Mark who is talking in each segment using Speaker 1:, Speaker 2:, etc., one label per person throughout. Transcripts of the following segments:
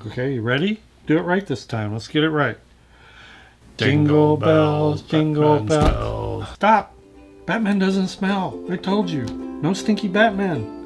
Speaker 1: Okay, you ready? Do it right this time. Let's get it right. Jingle bells, jingle bells. Stop! Batman doesn't smell. I told you. No stinky Batman.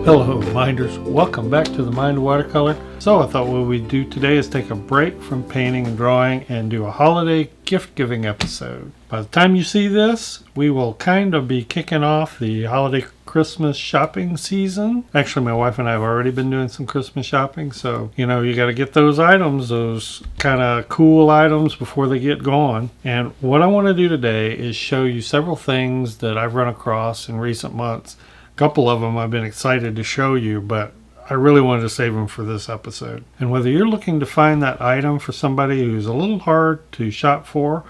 Speaker 1: Hello, minders. Welcome back to the Mind of Watercolor. So I thought what we'd do today is take a break from painting and drawing and do a holiday gift-giving episode. By the time you see this, we will kind of be kicking off the holiday Christmas shopping season. Actually, my wife and I have already been doing some Christmas shopping, so you got to get those items, those kind of cool items before they get gone. And what I want to do today is show you several things that I've run across in recent months. A couple of them I've been excited to show you, but I really wanted to save them for this episode. And whether you're looking to find that item for somebody who's a little hard to shop for,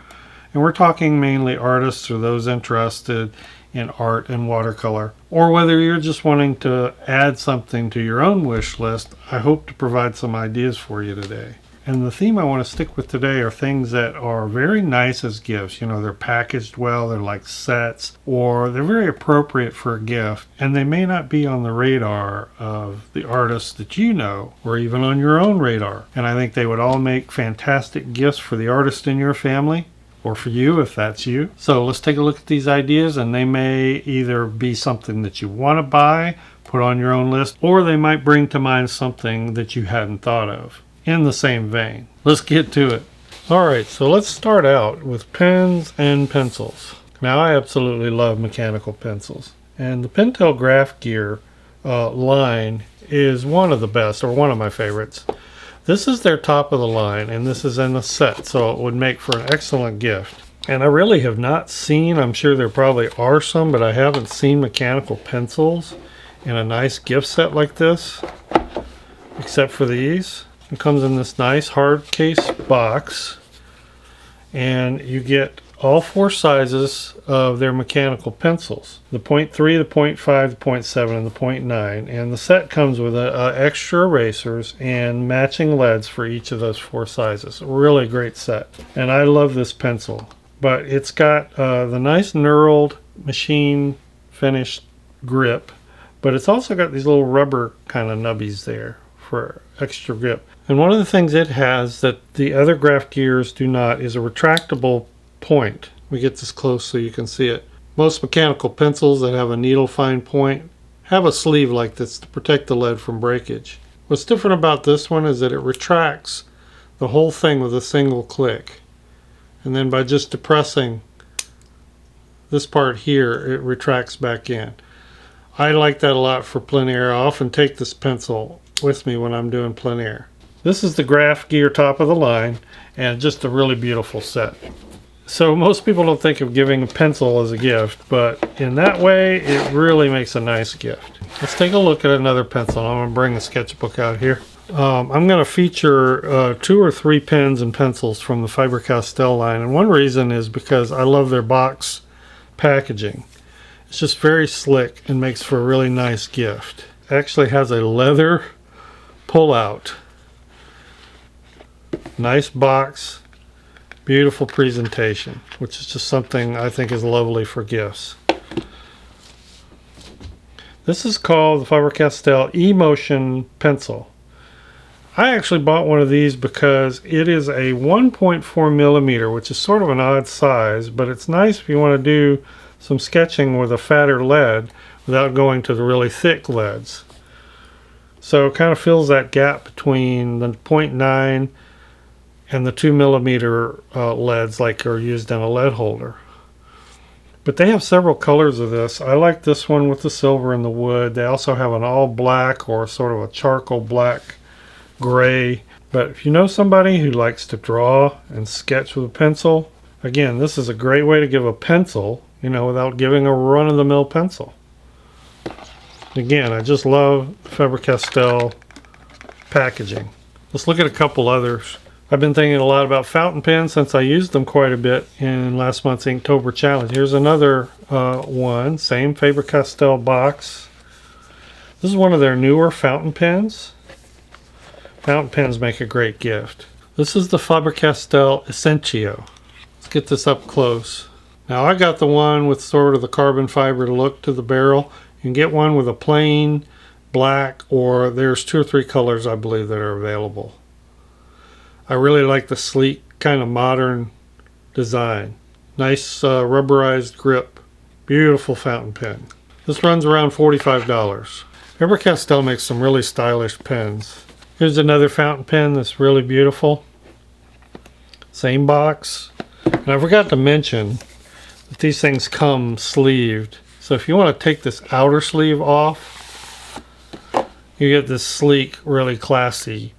Speaker 1: and we're talking mainly artists or those interested in art and watercolor, or whether you're just wanting to add something to your own wish list, I hope to provide some ideas for you today. And the theme I want to stick with today are things that are very nice as gifts. They're packaged well, they're like sets, or they're very appropriate for a gift, and they may not be on the radar of the artists that you know, or even on your own radar. And I think they would all make fantastic gifts for the artist in your family, or for you if that's you. So let's take a look at these ideas, and they may either be something that you want to buy, put on your own list, or they might bring to mind something that you hadn't thought of. In the same vein, let's get to it. Alright, so let's start out with pens and pencils. Now, I absolutely love mechanical pencils, and the Pentel Graph Gear line is one of the best, or one of my favorites. This is their top of the line, and this is in a set, so it would make for an excellent gift. And I really have not seen, I'm sure there probably are some, but I haven't seen mechanical pencils in a nice gift set like this, except for these. It comes in this nice hard case box, and you get all four sizes of their mechanical pencils: the 0.3, the 0.5, the 0.7, and the 0.9. And the set comes with extra erasers and matching leads for each of those four sizes. Really great set, and I love this pencil. But it's got the nice knurled machine finished grip, but it's also got these little rubber kind of nubbies there for extra grip. And one of the things it has that the other graph gears do not is a retractable point. We get this close so you can see it. Most mechanical pencils that have a needle fine point have a sleeve like this to protect the lead from breakage. What's different about this one is that it retracts the whole thing with a single click. And then by just depressing this part here, it retracts back in. I like that a lot for plein air. I often take this pencil with me when I'm doing plein air. This is the Graph Gear top of the line, and just a really beautiful set. So most people don't think of giving a pencil as a gift, but in that way it really makes a nice gift. Let's take a look at another pencil. I'm going to bring the sketchbook out here. I'm going to feature 2 or 3 pens and pencils from the Faber-Castell line, and one reason is because I love their box packaging. It's just very slick and makes for a really nice gift. It actually has a leather pull-out. Nice box, beautiful presentation, which is just something I think is lovely for gifts. This is called the Faber-Castell E-Motion pencil. I actually bought one of these because it is a 1.4 millimeter, which is sort of an odd size, but it's nice if you want to do some sketching with a fatter lead without going to the really thick leads. So it kind of fills that gap between the 0.9 and the 2 millimeter leads like are used in a lead holder. But they have several colors of this. I like this one with the silver and the wood. They also have an all black or sort of a charcoal black gray. But if you know somebody who likes to draw and sketch with a pencil, again, this is a great way to give a pencil, without giving a run-of-the-mill pencil. Again, I just love Faber-Castell packaging. Let's look at a couple others. I've been thinking a lot about fountain pens since I used them quite a bit in last month's Inktober challenge. Here's another one, same Faber-Castell box. This is one of their newer fountain pens. Fountain pens make a great gift. This is the Faber-Castell Essentio. Let's get this up close. Now I got the one with sort of the carbon fiber look to the barrel. You can get one with a plain black, or there's 2 or 3 colors I believe that are available. I really like the sleek kind of modern design. Nice rubberized grip. Beautiful fountain pen. This runs around $45. Faber-Castell makes some really stylish pens. Here's another fountain pen that's really beautiful. Same box. And I forgot to mention that these things come sleeved. So if you want to take this outer sleeve off, you get this sleek, really classy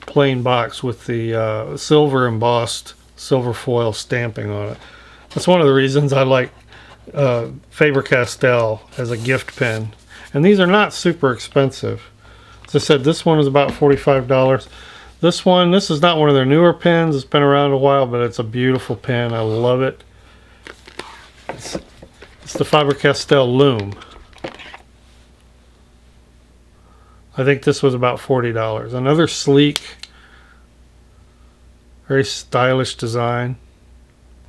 Speaker 1: plain box with the silver embossed silver foil stamping on it. That's one of the reasons I like Faber-Castell as a gift pen. And these are not super expensive. As I said, this one is about $45. This is not one of their newer pens. It's been around a while, but it's a beautiful pen. I love it. It's the Faber-Castell Loom. I think this was about $40. Another sleek, very stylish design.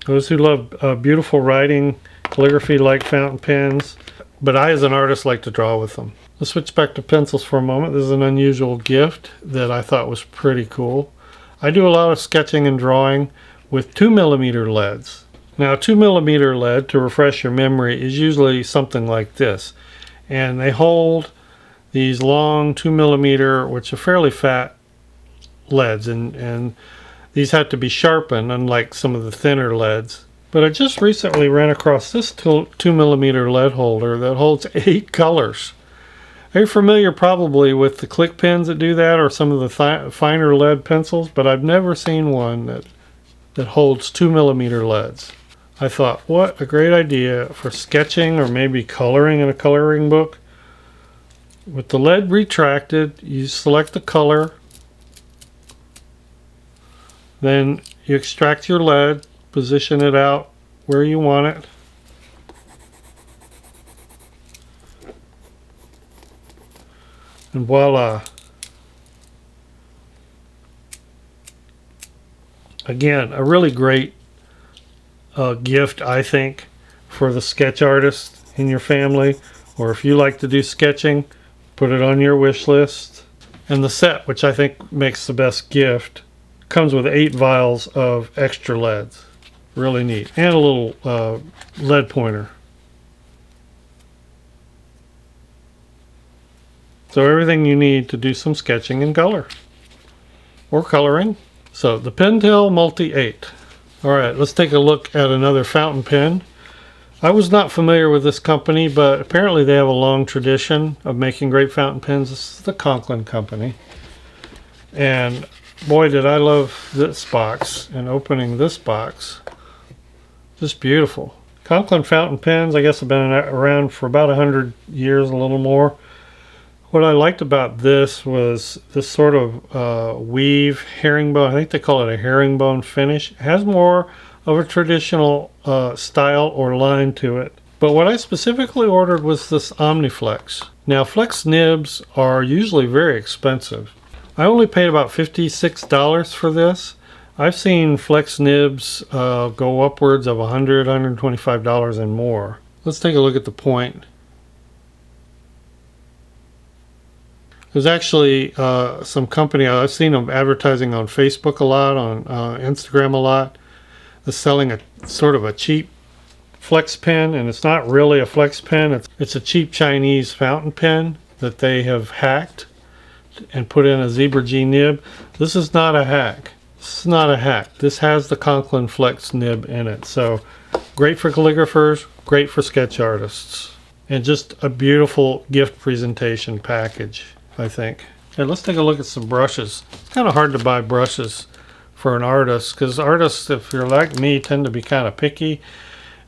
Speaker 1: Those who love beautiful writing, calligraphy-like fountain pens, but I as an artist like to draw with them. Let's switch back to pencils for a moment. This is an unusual gift that I thought was pretty cool. I do a lot of sketching and drawing with 2mm leads. Now, a 2mm lead, to refresh your memory, is usually something like this. And they hold these long 2mm, which are fairly fat leads. And these have to be sharpened, unlike some of the thinner leads. But I just recently ran across this 2mm lead holder that holds 8 colors. Are you familiar probably with the click pens that do that, or some of the finer lead pencils? But I've never seen one that holds 2mm leads. I thought, what a great idea for sketching or maybe coloring in a coloring book. With the lead retracted, you select the color, then you extract your lead, position it out where you want it. And voila. Again, a really great gift, I think, for the sketch artist in your family, or if you like to do sketching, put it on your wish list. And the set, which I think makes the best gift, comes with 8 vials of extra leads. Really neat. And a little lead pointer. So everything you need to do some sketching in color or coloring. So the Pentel Multi 8. All right, let's take a look at another fountain pen. I was not familiar with this company, but apparently they have a long tradition of making great fountain pens. This is the Conklin Company. And boy, did I love this box, and opening this box. Just beautiful. Conklin fountain pens, I guess, have been around for about 100 years, a little more. What I liked about this was this sort of weave herringbone. I think they call it a herringbone finish. It has more of a traditional style or line to it. But what I specifically ordered was this Omniflex. Now, flex nibs are usually very expensive. I only paid about $56 for this. I've seen flex nibs go upwards of $100, $125 and more. Let's take a look at the point. There's actually some company, I've seen them advertising on Facebook a lot, on Instagram a lot. They're selling a sort of a cheap flex pen, and it's not really a flex pen. It's a cheap Chinese fountain pen that they have hacked and put in a zebra G nib. This is not a hack. This is not a hack. This has the Conklin Flex nib in it. So great for calligraphers, great for sketch artists, and just a beautiful gift presentation package, I think. Okay, let's take a look at some brushes. It's kind of hard to buy brushes for an artist, because artists, if you're like me, tend to be kind of picky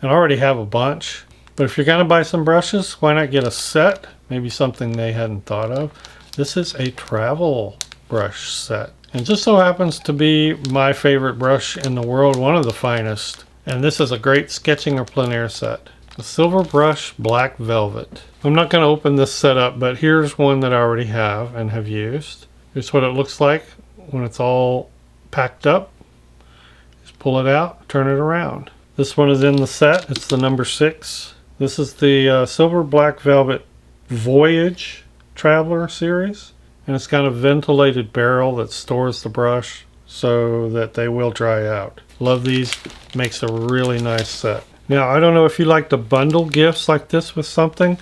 Speaker 1: and already have a bunch. But if you're going to buy some brushes, why not get a set? Maybe something they hadn't thought of. This is a travel brush set. And just so happens to be my favorite brush in the world, one of the finest. And this is a great sketching or plein air set. The Silver Brush Black Velvet. I'm not going to open this set up, but here's one that I already have and have used. Here's what it looks like when it's all packed up. Just pull it out, turn it around. This one is in the set. It's the number 6. This is the Silver Black Velvet Voyage Traveler series. And it's got a ventilated barrel that stores the brush so that they will dry out. Love these. Makes a really nice set. Now, I don't know if you like to bundle gifts like this with something,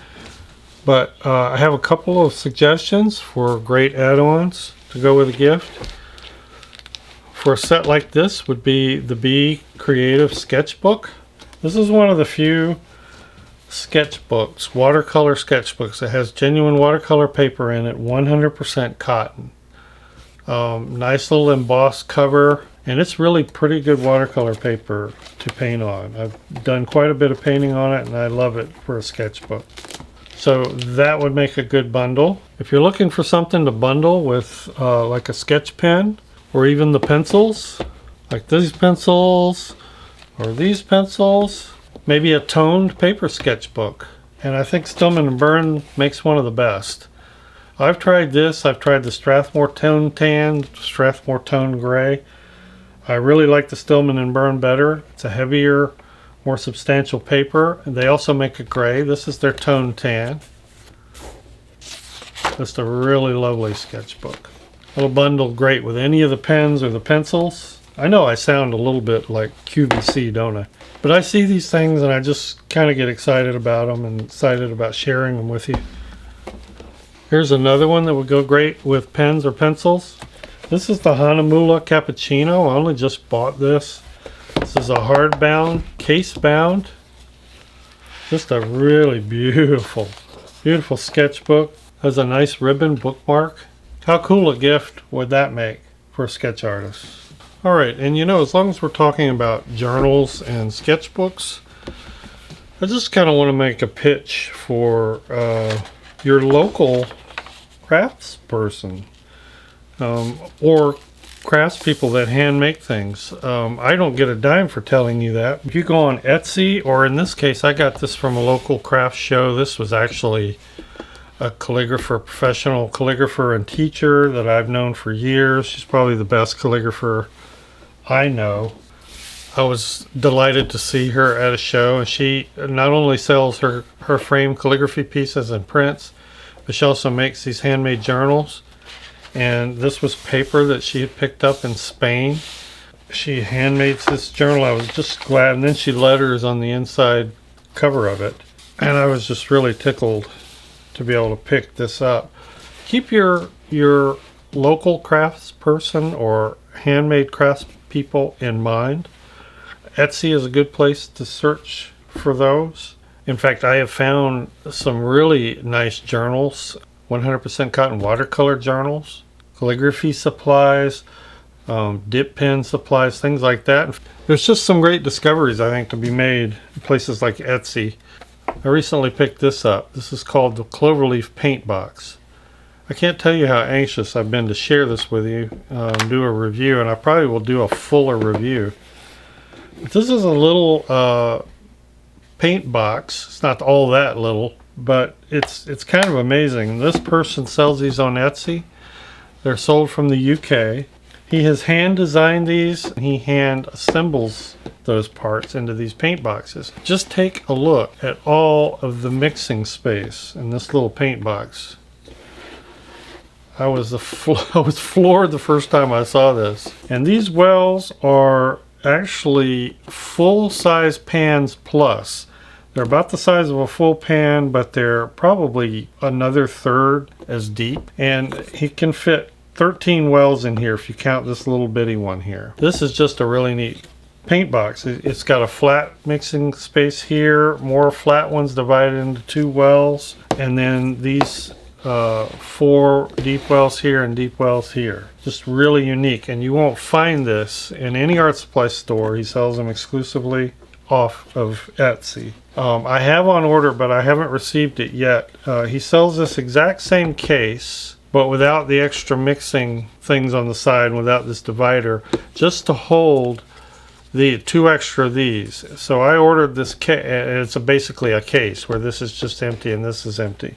Speaker 1: but I have a couple of suggestions for great add-ons to go with a gift. For a set like this would be the Be Creative Sketchbook. This is one of the few sketchbooks, watercolor sketchbooks, that has genuine watercolor paper in it, 100% cotton. Nice little embossed cover, and it's really pretty good watercolor paper to paint on. I've done quite a bit of painting on it, and I love it for a sketchbook. So that would make a good bundle. If you're looking for something to bundle with like a sketch pen, or even the pencils, like these pencils, or these pencils, maybe a toned paper sketchbook. And I think Stillman & Birn makes one of the best. I've tried this. I've tried the Strathmore Tone Tan, Strathmore Tone Gray. I really like the Stillman & Birn better. It's a heavier, more substantial paper. And they also make a gray. This is their Tone Tan. Just a really lovely sketchbook. It'll bundle great with any of the pens or the pencils. I know I sound a little bit like QVC, don't I? But I see these things and I just kind of get excited about them and excited about sharing them with you. Here's another one that would go great with pens or pencils. This is the Hanamula Cappuccino. I only just bought this. This is a hardbound, case bound. Just a really beautiful, beautiful sketchbook. Has a nice ribbon bookmark. How cool a gift would that make for a sketch artist? All right, and you know, as long as we're talking about journals and sketchbooks, I just kind of want to make a pitch for your local craftsperson or craftspeople that hand make things. I don't get a dime for telling you that. If you go on Etsy, or in this case, I got this from a local craft show. This was actually a calligrapher, professional calligrapher and teacher that I've known for years. She's probably the best calligrapher I know. I was delighted to see her at a show, and she not only sells her framed calligraphy pieces and prints, but she also makes these handmade journals. And this was paper that she had picked up in Spain. She handmade this journal. I was just glad, and then she letters on the inside cover of it, and I was just really tickled to be able to pick this up. Keep your local craftsperson or handmade craftspeople in mind. Etsy is a good place to search for those. In fact, I have found some really nice journals, 100% cotton watercolor journals, calligraphy supplies, dip pen supplies, things like that. There's just some great discoveries, I think, to be made in places like Etsy. I recently picked this up. This is called the Cloverleaf Paint Box. I can't tell you how anxious I've been to share this with you, do a review, and I probably will do a fuller review. This is a little paint box. It's not all that little, but it's kind of amazing. This person sells these on Etsy. They're sold from the UK. He has hand designed these, and he hand assembles those parts into these paint boxes. Just take a look at all of the mixing space in this little paint box. I was floored the first time I saw this. And these wells are actually full-size pans plus. They're about the size of a full pan, but they're probably another third as deep. And he can fit 13 wells in here if you count this little bitty one here. This is just a really neat paint box. It's got a flat mixing space here, more flat ones divided into 2 wells, and then these 4 deep wells here and deep wells here. Just really unique, and you won't find this in any art supply store. He sells them exclusively off of Etsy. I have on order, but I haven't received it yet. He sells this exact same case, but without the extra mixing things on the side, without this divider, just to hold the 2 extra of these. So I ordered this case, and it's basically a case where this is just empty and this is empty,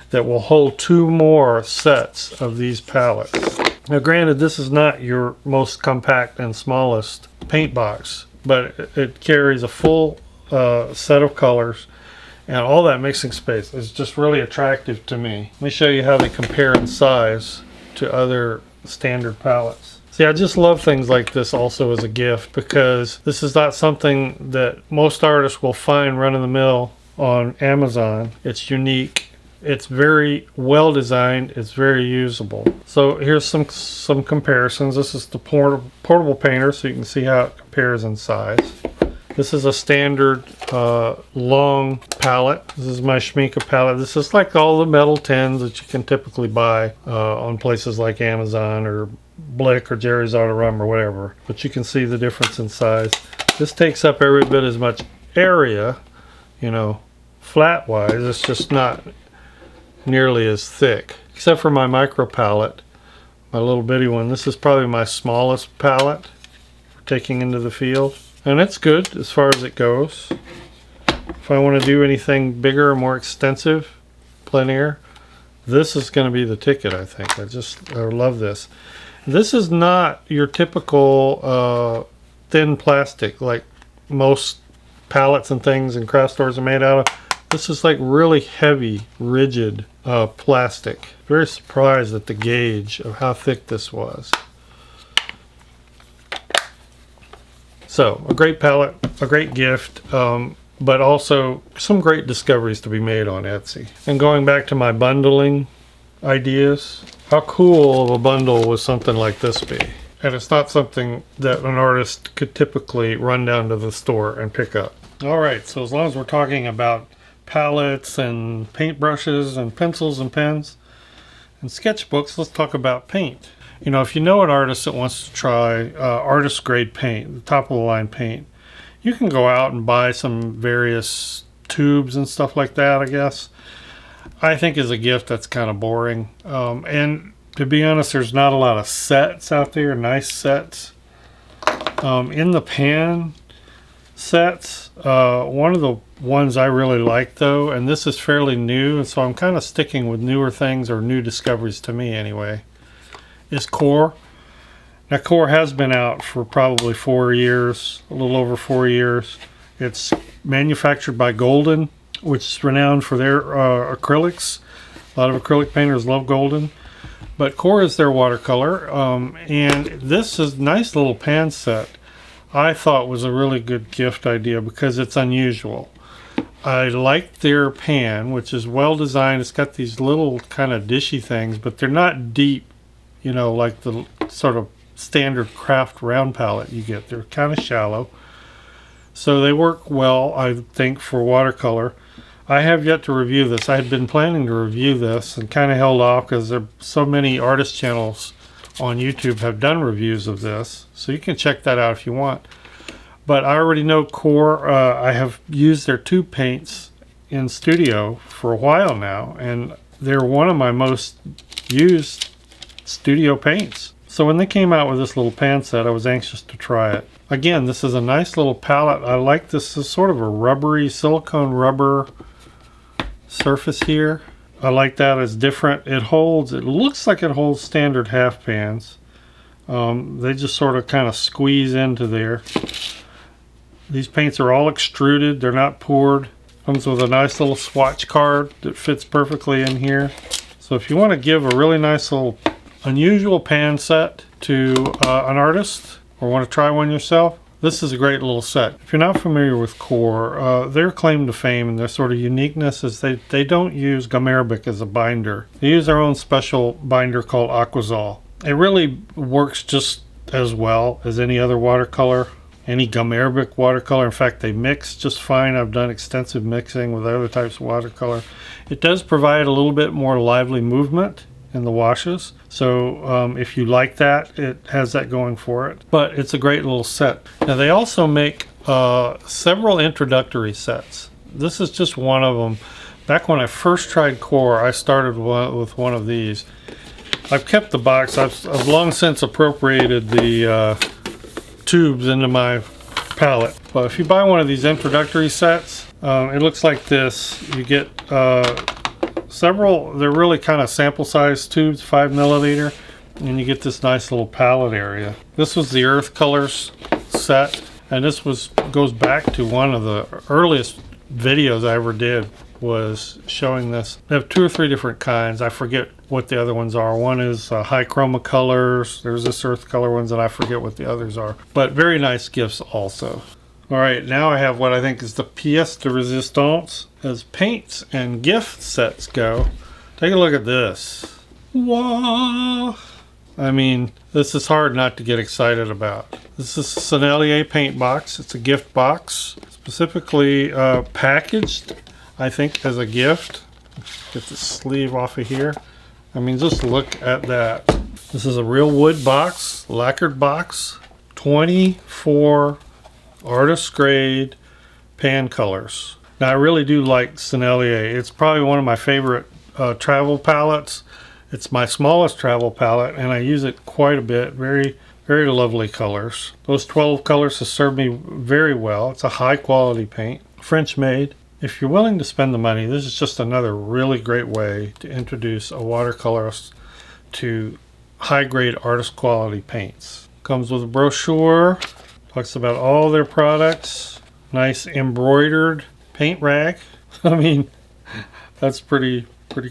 Speaker 1: that will hold 2 more sets of these palettes. Now granted, this is not your most compact and smallest paint box, but it carries a full set of colors, and all that mixing space is just really attractive to me. Let me show you how they compare in size to other standard palettes. See, I just love things like this also as a gift, because this is not something that most artists will find run-of-the-mill on Amazon. It's unique. It's very well designed. It's very usable. So here's some comparisons. This is the portable painter, so you can see how it compares in size. This is a standard long palette. This is my Schmincke palette. This is like all the metal tins that you can typically buy on places like Amazon or Blick or Jerry's Autorama or whatever. But you can see the difference in size. This takes up every bit as much area, you know, flat-wise. It's just not nearly as thick. Except for my micro palette, my little bitty one. This is probably my smallest palette for taking into the field. And it's good as far as it goes. If I want to do anything bigger or more extensive, plein air, this is going to be the ticket, I think. I love this. This is not your typical thin plastic like most palettes and things in craft stores are made out of. This is like really heavy, rigid plastic. Very surprised at the gauge of how thick this was. So, a great palette, a great gift, but also some great discoveries to be made on Etsy. And going back to my bundling ideas, how cool of a bundle would something like this be? And it's not something that an artist could typically run down to the store and pick up. Alright, so as long as we're talking about palettes and paintbrushes and pencils and pens and sketchbooks, let's talk about paint. You know, if you know an artist that wants to try artist grade paint, the top of the line paint, you can go out and buy some various tubes and stuff like that, I guess. I think as a gift that's kind of boring. And to be honest, there's not a lot of sets out there, nice sets. In the pan sets, one of the ones I really like though, and this is fairly new, and so I'm kind of sticking with newer things or new discoveries to me anyway, is Core. Now Core has been out for probably 4 years, a little over 4 years. It's manufactured by Golden, which is renowned for their acrylics. A lot of acrylic painters love Golden. But Core is their watercolor, and this is a nice little pan set. I thought was a really good gift idea because it's unusual. I like their pan, which is well designed. It's got these little kind of dishy things, but they're not deep, you know, like the sort of standard craft round palette you get. They're kind of shallow. So they work well, I think, for watercolor. I have yet to review this. I had been planning to review this and kind of held off because there are so many artist channels on YouTube have done reviews of this. So you can check that out if you want. But I already know Core. I have used their tube paints in studio for a while now, and they're one of my most used studio paints. So when they came out with this little pan set, I was anxious to try it. Again, this is a nice little palette. I like this. This is sort of a rubbery, silicone rubber surface here. I like that. It's different. It looks like it holds standard half pans. They just sort of kind of squeeze into there. These paints are all extruded. They're not poured. Comes with a nice little swatch card that fits perfectly in here. So if you want to give a really nice little unusual pan set to an artist or want to try one yourself, this is a great little set. If you're not familiar with Core, their claim to fame and their sort of uniqueness is they don't use gum arabic as a binder. They use their own special binder called Aquazol. It really works just as well as any other watercolor, any gum arabic watercolor. In fact, they mix just fine. I've done extensive mixing with other types of watercolor. It does provide a little bit more lively movement in the washes, so if you like that, it has that going for it. But it's a great little set. Now they also make several introductory sets. This is just one of them. Back when I first tried Core, I started with one of these. I've kept the box. I've long since appropriated the tubes into my palette. But if you buy one of these introductory sets, it looks like this. You get several, they're really kind of sample size tubes, 5 milliliter, and you get this nice little palette area. This was the Earth Colors set, And this goes back to one of the earliest videos I ever did, was showing this. They have 2 or 3 different kinds. I forget what the other ones are. One is high chroma colors. There's this earth color ones, and I forget what the others are. But very nice gifts also. All right, now I have what I think is the pièce de résistance as paints and gift sets go. Take a look at this. Wow! I mean, this is hard not to get excited about. This is a Sennelier paint box. It's a gift box, specifically packaged, I think, as a gift. Get the sleeve off of here. I mean, just look at that. This is a real wood box, lacquered box, 24 artist grade pan colors. Now, I really do like Sennelier. It's probably one of my favorite travel palettes. It's my smallest travel palette, and I use it quite a bit. Very, very lovely colors. Those 12 colors have served me very well. It's a high quality paint, French made. If you're willing to spend the money, this is just another really great way to introduce a watercolorist to high grade artist quality paints. Comes with a brochure, talks about all their products, nice embroidered paint rag. I mean, that's pretty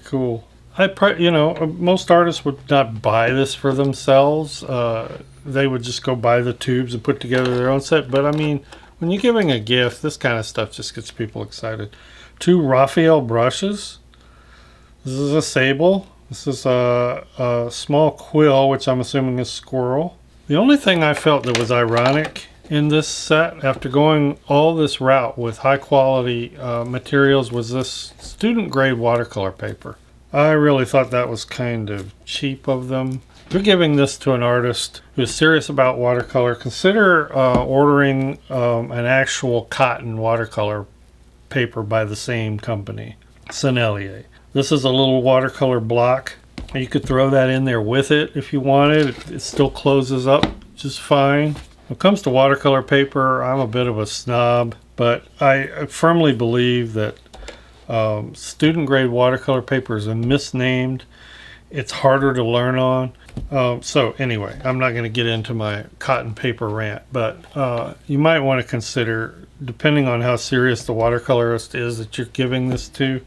Speaker 1: cool. Most artists would not buy this for themselves. They would just go buy the tubes and put together their own set. But I mean, when you're giving a gift, this kind of stuff just gets people excited. 2 Raphael brushes. This is a sable. This is a small quill, which I'm assuming is squirrel. The only thing I felt that was ironic in this set, after going all this route with high quality materials, was this student grade watercolor paper. I really thought that was kind of cheap of them. If you're giving this to an artist who's serious about watercolor, consider ordering an actual cotton watercolor paper by the same company, Sennelier. This is a little watercolor block. You could throw that in there with it if you wanted. It still closes up just fine. When it comes to watercolor paper, I'm a bit of a snob, but I firmly believe that student grade watercolor paper is misnamed. It's harder to learn on. So anyway, I'm not going to get into my cotton paper rant, but you might want to consider, depending on how serious the watercolorist is that you're giving this to,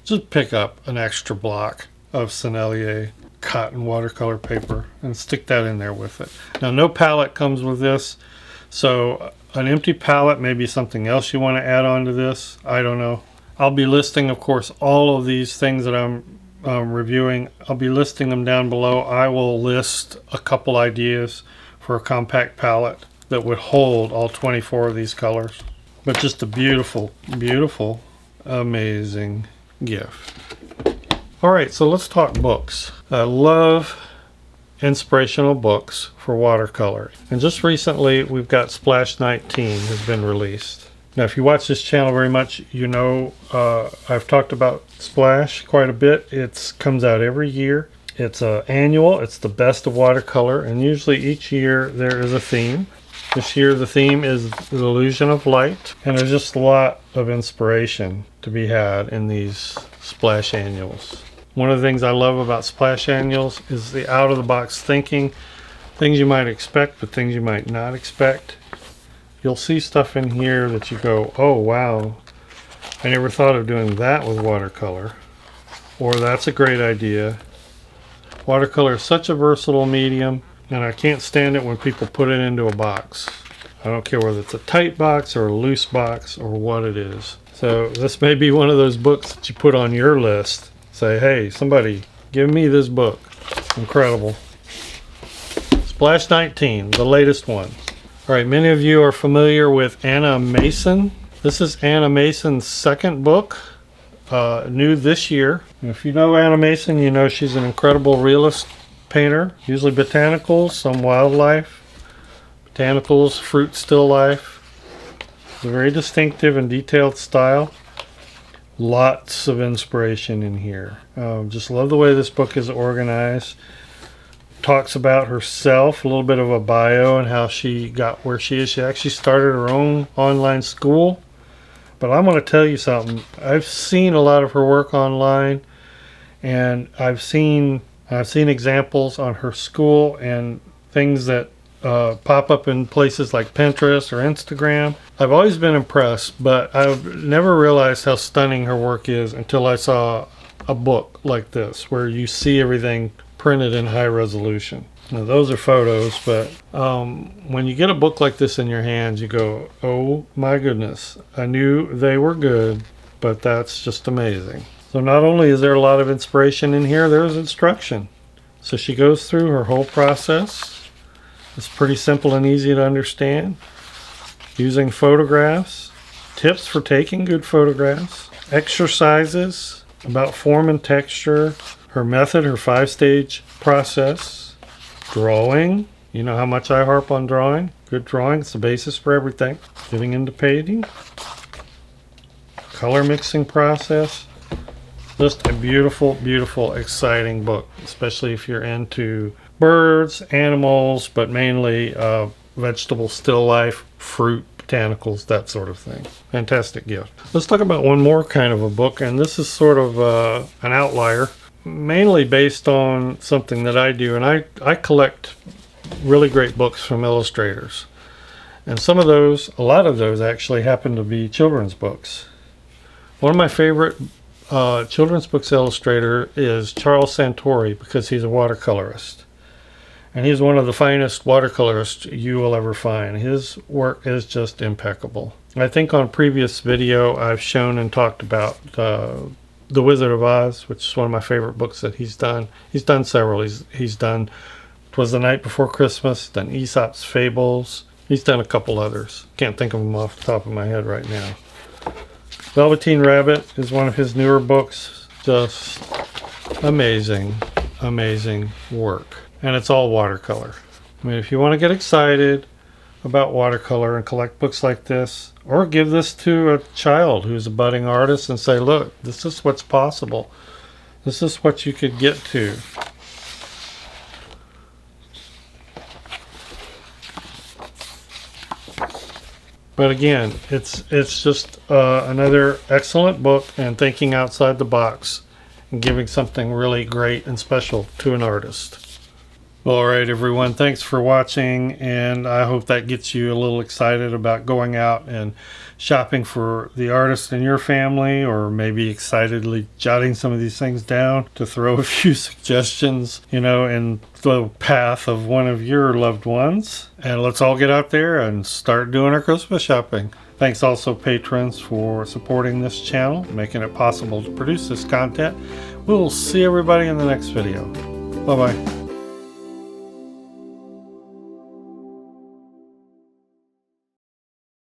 Speaker 1: just pick up an extra block of Sennelier cotton watercolor paper and stick that in there with it. Now, no palette comes with this, so an empty palette may be something else you want to add on to this. I don't know. I'll be listing, of course, all of these things that I'm reviewing. I'll be listing them down below. I will list a couple ideas for a compact palette that would hold all 24 of these colors. But just a beautiful, beautiful, amazing gift. All right, so let's talk books. I love inspirational books for watercolor. And just recently, we've got Splash 19 has been released. Now, if you watch this channel very much, you know I've talked about Splash quite a bit. It comes out every year. It's annual. It's the best of watercolor, and usually each year there is a theme. This year the theme is the illusion of light, and there's just a lot of inspiration to be had in these Splash annuals. One of the things I love about Splash annuals is the out-of-the-box thinking. Things you might expect, but things you might not expect. You'll see stuff in here that you go, oh wow, I never thought of doing that with watercolor. Or that's a great idea. Watercolor is such a versatile medium, and I can't stand it when people put it into a box. I don't care whether it's a tight box or a loose box or what it is. So this may be one of those books that you put on your list. Say, hey, somebody, give me this book. Incredible. Splash 19, the latest one. All right, many of you are familiar with Anna Mason. This is Anna Mason's second book, new this year. And if you know Anna Mason, you know she's an incredible realist painter, usually botanicals, some wildlife, botanicals, fruit, still life. It's a very distinctive and detailed style. Lots of inspiration in here. Just love the way this book is organized. Talks about herself, a little bit of a bio and how she got where she is. She actually started her own online school. But I'm going to tell you something. I've seen a lot of her work online, and I've seen examples on her school and things that pop up in places like Pinterest or Instagram. I've always been impressed, but I've never realized how stunning her work is until I saw a book like this where you see everything printed in high resolution. Now, those are photos, but when you get a book like this in your hands, you go, oh my goodness, I knew they were good, but that's just amazing. So not only is there a lot of inspiration in here, there's instruction. So she goes through her whole process. It's pretty simple and easy to understand. Using photographs, tips for taking good photographs, exercises about form and texture, her method, her 5-stage process, drawing. You know how much I harp on drawing. Good drawing, it's the basis for everything. Getting into painting. Color mixing process. Just a beautiful, beautiful, exciting book, especially if you're into birds, animals, but mainly vegetable still life, fruit, botanicals, that sort of thing. Fantastic gift. Let's talk about one more kind of a book, and this is sort of an outlier, mainly based on something that I do, and I collect really great books from illustrators. And some of those, a lot of those actually happen to be children's books. One of my favorite children's books illustrator is Charles Santori, because he's a watercolorist. And he's one of the finest watercolorists you will ever find. His work is just impeccable. I think on previous video I've shown and talked about The Wizard of Oz, which is one of my favorite books that he's done. He's done several. He's done 'Twas the Night Before Christmas, done Aesop's Fables. He's done a couple others. Can't think of them off the top of my head right now. Velveteen Rabbit is one of his newer books. Just amazing, amazing work. And it's all watercolor. I mean, if you want to get excited about watercolor and collect books like this, or give this to a child who's a budding artist and say, look, this is what's possible. This is what you could get to. But again, it's just another excellent book and thinking outside the box and giving something really great and special to an artist. All right, everyone, thanks for watching, and I hope that gets you a little excited about going out and shopping for the artist in your family, or maybe excitedly jotting some of these things down to throw a few suggestions, you know, in the path of one of your loved ones. And let's all get out there and start doing our Christmas shopping. Thanks also, patrons, for supporting this channel, making it possible to produce this content. We'll see everybody in the next video. Bye-bye.